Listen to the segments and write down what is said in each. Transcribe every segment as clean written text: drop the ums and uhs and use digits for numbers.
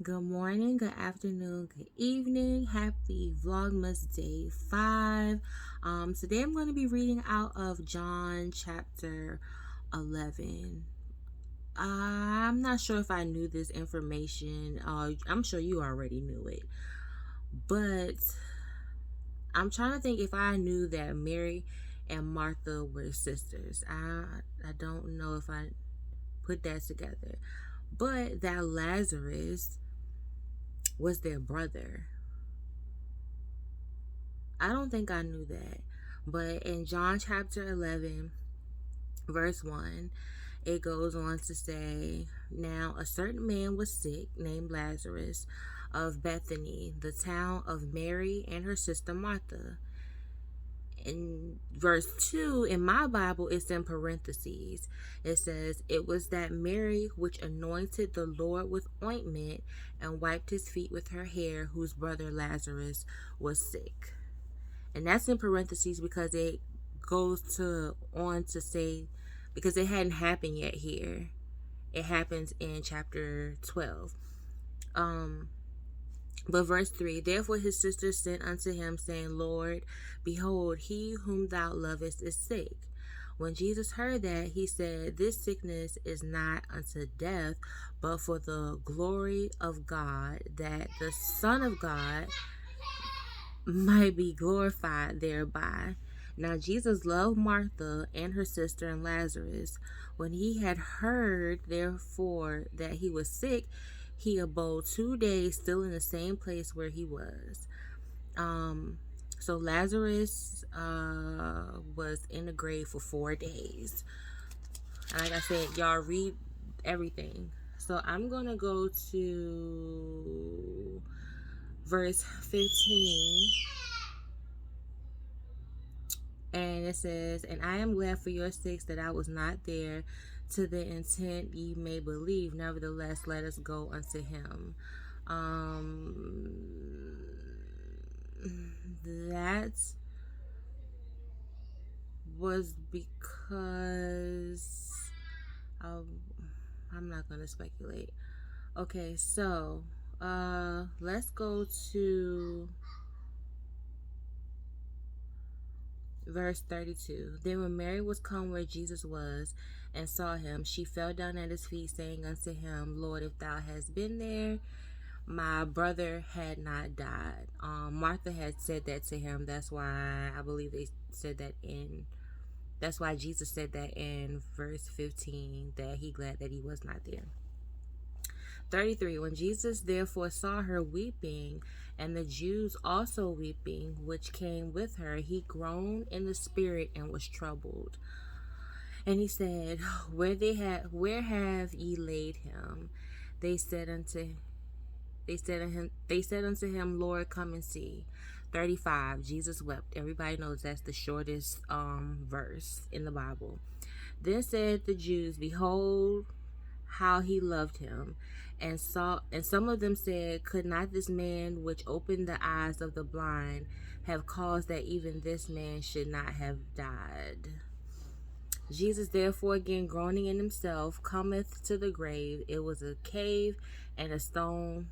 Good morning, good afternoon, good evening. Happy Vlogmas Day 5. Today I'm going to be reading out of John chapter 11. I'm not sure if I knew this information. I'm sure you already knew it. But I'm trying to think if I knew that Mary and Martha were sisters. I don't know if I put that together. But that Lazarus was their brother. I don't think I knew that. But in John chapter 11, verse 1, it goes on to say, "Now a certain man was sick, named Lazarus, of Bethany, the town of Mary and her sister Martha." In verse 2, in my Bible, it's in parentheses. It says, "It was that Mary which anointed the Lord with ointment and wiped his feet with her hair, whose brother Lazarus was sick." And that's in parentheses because it goes to on to say, because it hadn't happened yet here, it happens in chapter 12. But verse 3, "Therefore his sister sent unto him, saying, Lord, behold, he whom thou lovest is sick." When Jesus heard that, he said, "This sickness is not unto death, but for the glory of God, that the Son of God might be glorified thereby." Now Jesus loved Martha and her sister and Lazarus. When he had heard, therefore, that he was sick, he abode 2 days still in the same place where he was. So Lazarus was in the grave for 4 days. And like I said, y'all read everything. So I'm gonna go to verse 15. And it says, "And I am glad for your sakes that I was not there, to the intent ye may believe. Nevertheless, let us go unto him." That was because um, I'm not going to speculate. Okay, so let's go to verse 32. "Then when Mary was come where Jesus was, and saw him, she fell down at his feet, saying unto him, Lord, if thou hadst been there, my brother had not died." Martha had said that to him. That's why I believe they said that in. That's why Jesus said that in verse 15, that he glad that he was not there. 33, "When Jesus therefore saw her weeping, and the Jews also weeping, which came with her, he groaned in the spirit and was troubled. And he said, Where have ye laid him? They said unto him, Lord, come and see." 35, Jesus wept. Everybody knows that's the shortest verse in the Bible. "Then said the Jews, Behold, how he loved him. And some of them said, Could not this man which opened the eyes of the blind have caused that even this man should not have died? Jesus therefore, again groaning in himself, cometh to the grave. It was a cave, and a stone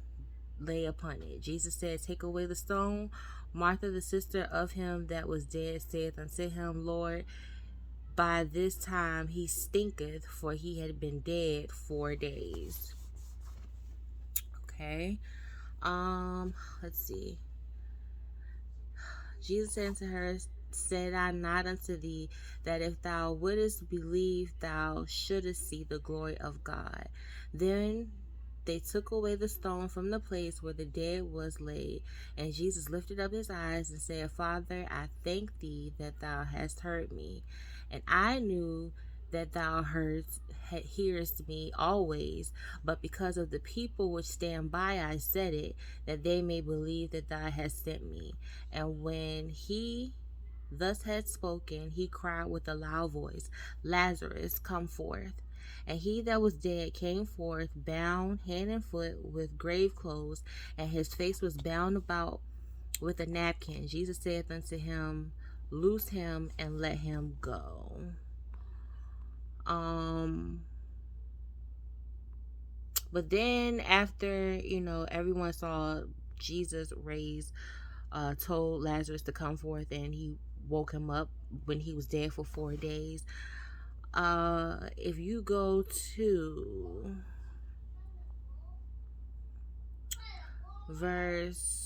lay upon it. Jesus said, Take away the stone. Martha, the sister of him that was dead, saith unto him, Lord, by this time he stinketh, for he had been dead 4 days." Okay. Let's see. Jesus said unto her, Said I not unto thee that if thou wouldest believe, thou shouldest see the glory of God? Then they took away the stone from the place where the dead was laid. And Jesus lifted up his eyes and said, Father, I thank thee that thou hast heard me. And I knew that thou hearest me always, but because of the people which stand by, I said it, that they may believe that thou hast sent me. And when he thus had spoken, he cried with a loud voice, Lazarus, come forth. And he that was dead came forth, bound hand and foot with grave clothes, and his face was bound about with a napkin. Jesus saith unto him, Loose him and let him go. But then after, everyone saw Jesus raise, told Lazarus to come forth, and he woke him up when he was dead for 4 days. If you go to verse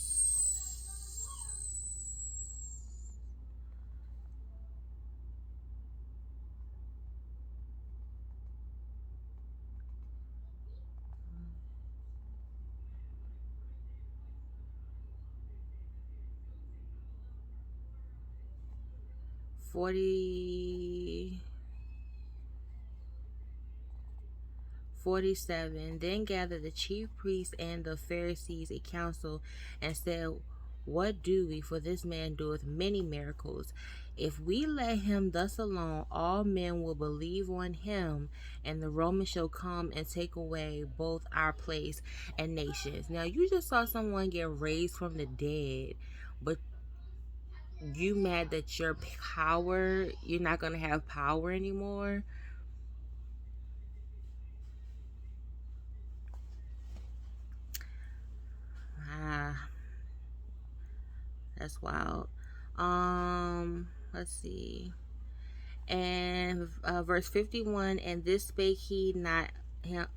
40 47, then gathered the chief priests and the Pharisees a council, and said, what do we? For this man doeth many miracles. If we let him thus alone, all men will believe on him, and the Romans shall come and take away both our place and nations. Now, you just saw someone get raised from the dead, but you mad that you're not going to have power anymore? Ah, that's wild. Let's see. And verse 51, and this spake he not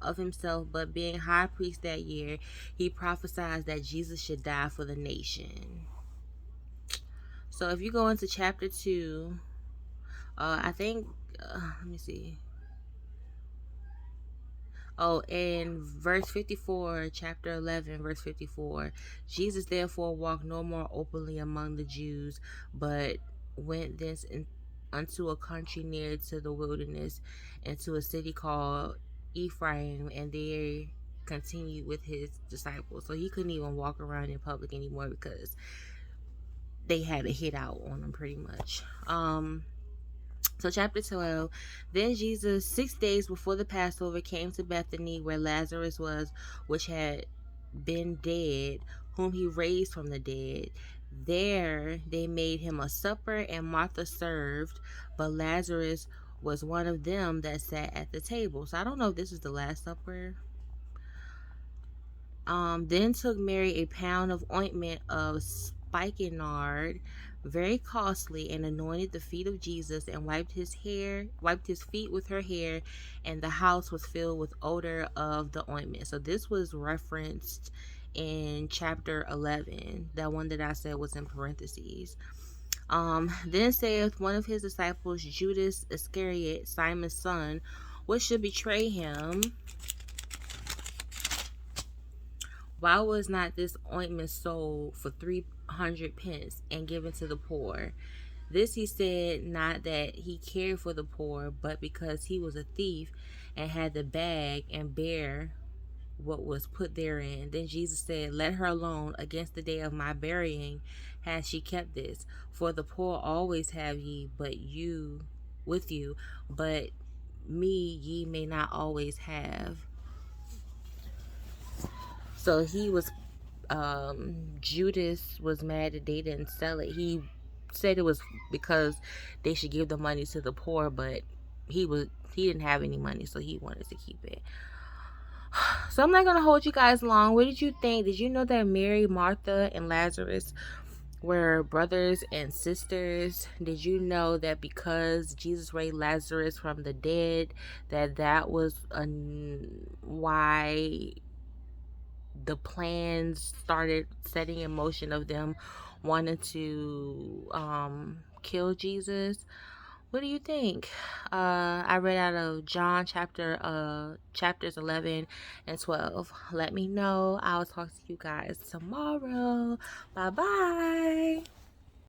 of himself, but being high priest that year, he prophesied that Jesus should die for the nation. So if you go into chapter 2, I think, let me see. Oh, in verse 54, chapter 11, verse 54, Jesus therefore walked no more openly among the Jews, but went thence unto a country near to the wilderness, into a city called Ephraim, and there continued with his disciples. So he couldn't even walk around in public anymore because they had a hit out on him pretty much. So chapter 12, then Jesus 6 days before the Passover came to Bethany, where Lazarus was, which had been dead, whom he raised from the dead. There they made him a supper, and Martha served, but Lazarus was one of them that sat at the table. So I don't know if this is the Last Supper. Then took Mary a pound of ointment of spikenard, very costly, and anointed the feet of Jesus, and wiped his feet with her hair, and the house was filled with odor of the ointment. So this was referenced in chapter 11, that one that I said was in parentheses. Then saith one of his disciples, Judas Iscariot, Simon's son, which should betray him. Why was not this ointment sold for 300 pence and given to the poor? This he said, not that he cared for the poor, but because he was a thief, and had the bag, and bare what was put therein. Then Jesus said, let her alone. Against the day of my burying has she kept this. For the poor always have ye with you, but me ye may not always have. So he was Judas was mad that they didn't sell it. He said it was because they should give the money to the poor, but he didn't have any money, so he wanted to keep it. So I'm not gonna hold you guys long. What did you think? Did you know that Mary, Martha, and Lazarus were brothers and sisters? Did you know that because Jesus raised Lazarus from the dead, that was why the plans started setting in motion of them wanting to kill Jesus? What do you think? I read out of John chapters 11 and 12. Let me know. I'll talk to you guys tomorrow. Bye bye.